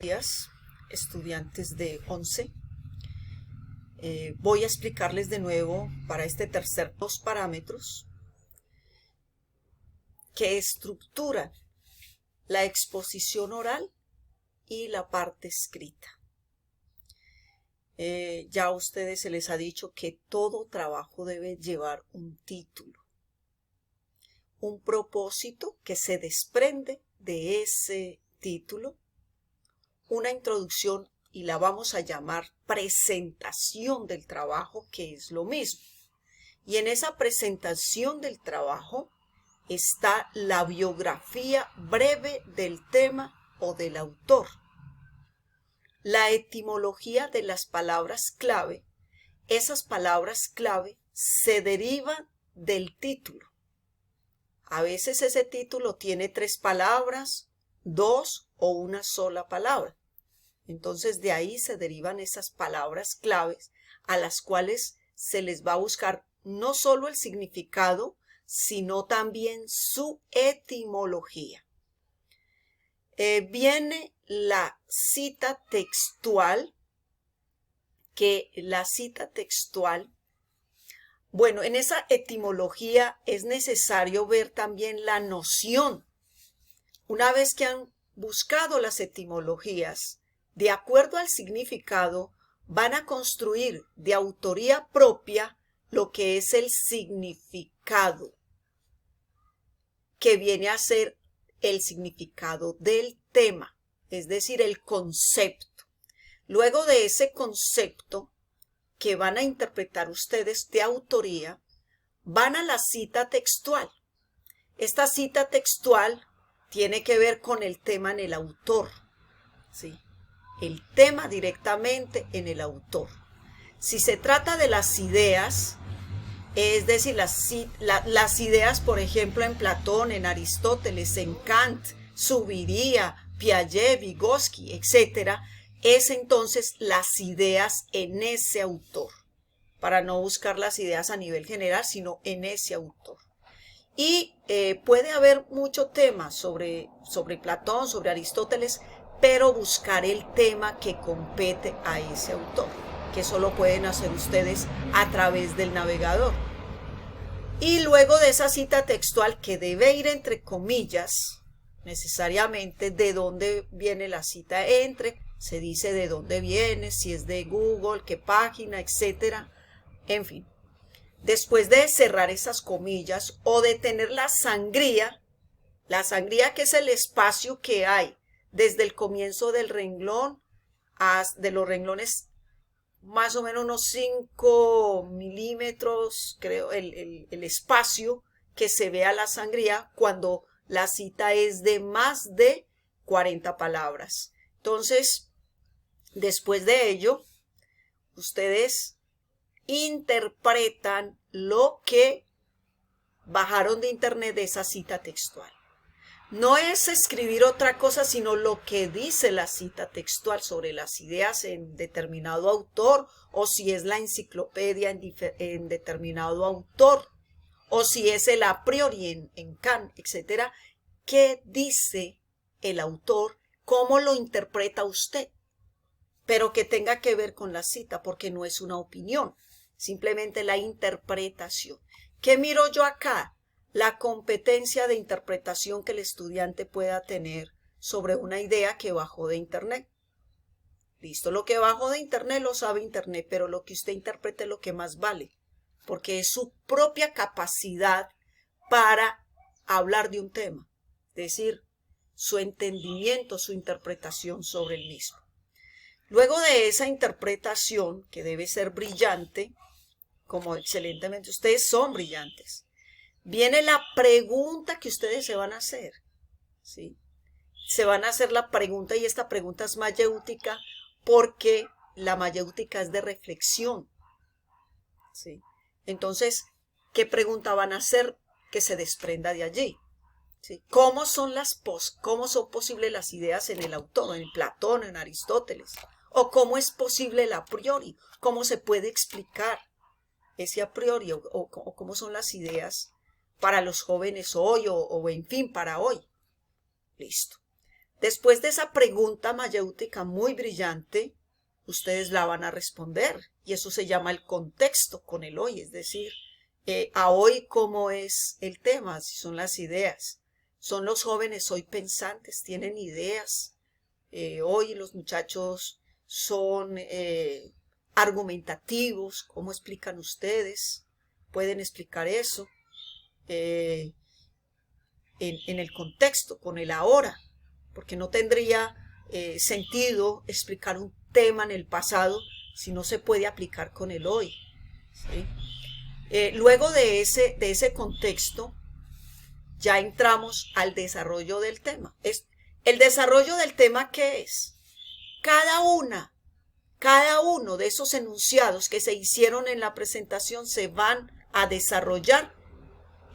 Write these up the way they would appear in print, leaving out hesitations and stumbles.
días, estudiantes de 11. Voy a explicarles de nuevo para este tercer dos parámetros que estructuran la exposición oral y la parte escrita. Ya a ustedes se les ha dicho que todo trabajo debe llevar un título, un propósito que se desprende de ese título, una introducción y la vamos a llamar presentación del trabajo, que es lo mismo. Y en esa presentación del trabajo está la biografía breve del tema o del autor. La etimología de las palabras clave. Esas palabras clave se derivan del título. A veces ese título tiene 3 palabras, 2 o una sola palabra. Entonces de ahí se derivan esas palabras claves a las cuales se les va a buscar no solo el significado, sino también su etimología. Viene la cita textual, bueno, en esa etimología es necesario ver también la noción. Una vez que han buscado las etimologías, de acuerdo al significado, van a construir de autoría propia lo que es el significado, que viene a ser el significado del tema, es decir, el concepto. Luego de ese concepto que van a interpretar ustedes de autoría, van a la cita textual. Esta cita textual tiene que ver con el tema en el autor, ¿sí? El tema directamente en el autor. Si se trata de las ideas, es decir, las ideas, por ejemplo, en Platón, en Aristóteles, en Kant, Zuviría, Piaget, Vygotsky, etc., es entonces las ideas en ese autor, para no buscar las ideas a nivel general, sino en ese autor. Y puede haber mucho tema sobre Platón, sobre Aristóteles, pero buscar el tema que compete a ese autor, que eso lo pueden hacer ustedes a través del navegador. Y luego de esa cita textual, que debe ir entre comillas, necesariamente de dónde viene la cita se dice de dónde viene, si es de Google, qué página, etc. En fin, después de cerrar esas comillas o de tener la sangría que es el espacio que hay desde el comienzo del renglón, de los renglones más o menos unos 5 milímetros, creo, el espacio que se ve a la sangría cuando la cita es de más de 40 palabras. Entonces, después de ello, ustedes interpretan lo que bajaron de internet de esa cita textual. No es escribir otra cosa, sino lo que dice la cita textual sobre las ideas en determinado autor, o si es la enciclopedia en determinado autor, o si es el a priori en Kant, etc. ¿Qué dice el autor? ¿Cómo lo interpreta usted? Pero que tenga que ver con la cita, porque no es una opinión, simplemente la interpretación. ¿Qué miro yo acá? La competencia de interpretación que el estudiante pueda tener sobre una idea que bajó de internet. Listo, lo que bajó de internet lo sabe internet, pero lo que usted interprete es lo que más vale, porque es su propia capacidad para hablar de un tema, es decir, su entendimiento, su interpretación sobre el mismo. Luego de esa interpretación, que debe ser brillante, como excelentemente ustedes son brillantes, viene la pregunta que ustedes se van a hacer, ¿sí? Se van a hacer la pregunta, y esta pregunta es mayéutica porque la mayéutica es de reflexión, ¿sí? Entonces, ¿qué pregunta van a hacer que se desprenda de allí? ¿Sí? ¿Cómo son posibles las ideas en el autor, en Platón, en Aristóteles? ¿O cómo es posible el a priori? ¿Cómo se puede explicar ese a priori? ¿O cómo son las ideas para los jóvenes hoy o en fin para hoy? Listo. Después de esa pregunta mayéutica muy brillante, ustedes la van a responder y eso se llama el contexto con el hoy, es decir, a hoy cómo es el tema, si son las ideas. Son los jóvenes hoy pensantes, tienen ideas. Hoy los muchachos son argumentativos. ¿Cómo explican ustedes? Pueden explicar eso en el contexto, con el ahora, porque no tendría sentido explicar un tema en el pasado si no se puede aplicar con el hoy, ¿sí? Luego de ese contexto, ya entramos al desarrollo del tema. ¿El desarrollo del tema qué es? Cada uno de esos enunciados que se hicieron en la presentación se van a desarrollar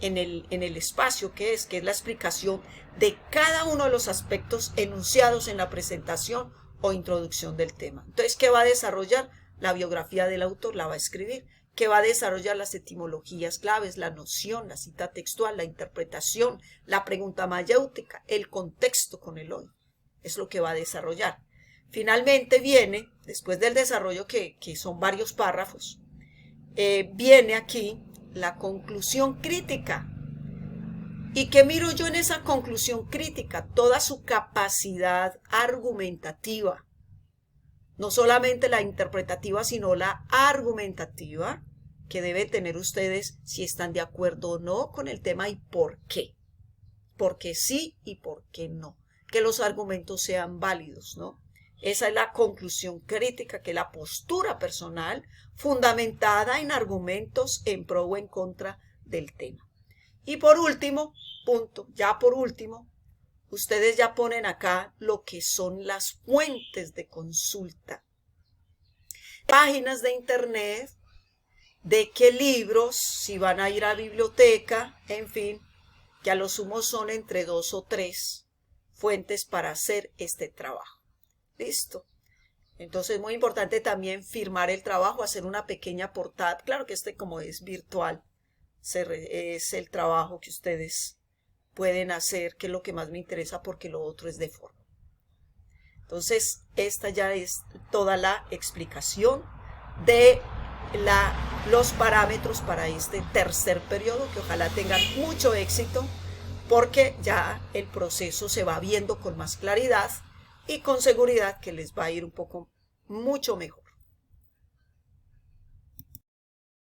en el espacio que es la explicación de cada uno de los aspectos enunciados en la presentación o introducción del tema. Entonces, ¿qué va a desarrollar? La biografía del autor la va a escribir. ¿Qué va a desarrollar? Las etimologías claves, la noción, la cita textual, la interpretación, la pregunta mayéutica, el contexto con el hoy. Es lo que va a desarrollar. Finalmente viene, después del desarrollo que son varios párrafos, viene aquí la conclusión crítica. ¿Y qué miro yo en esa conclusión crítica? Toda su capacidad argumentativa. No solamente la interpretativa, sino la argumentativa que deben tener ustedes si están de acuerdo o no con el tema y por qué. Por qué sí y por qué no. Que los argumentos sean válidos, ¿no? Esa es la conclusión crítica, que es la postura personal fundamentada en argumentos en pro o en contra del tema. Y por último, ustedes ya ponen acá lo que son las fuentes de consulta. Páginas de internet, de qué libros, si van a ir a biblioteca, en fin, que a lo sumo son entre 2 o 3 fuentes para hacer este trabajo. Listo. Entonces es muy importante también firmar el trabajo, hacer una pequeña portada. Claro que como es virtual, es el trabajo que ustedes pueden hacer, que es lo que más me interesa porque lo otro es de forma. Entonces esta ya es toda la explicación de los parámetros para este tercer periodo, que ojalá tengan mucho éxito porque ya el proceso se va viendo con más claridad y con seguridad que les va a ir mucho mejor.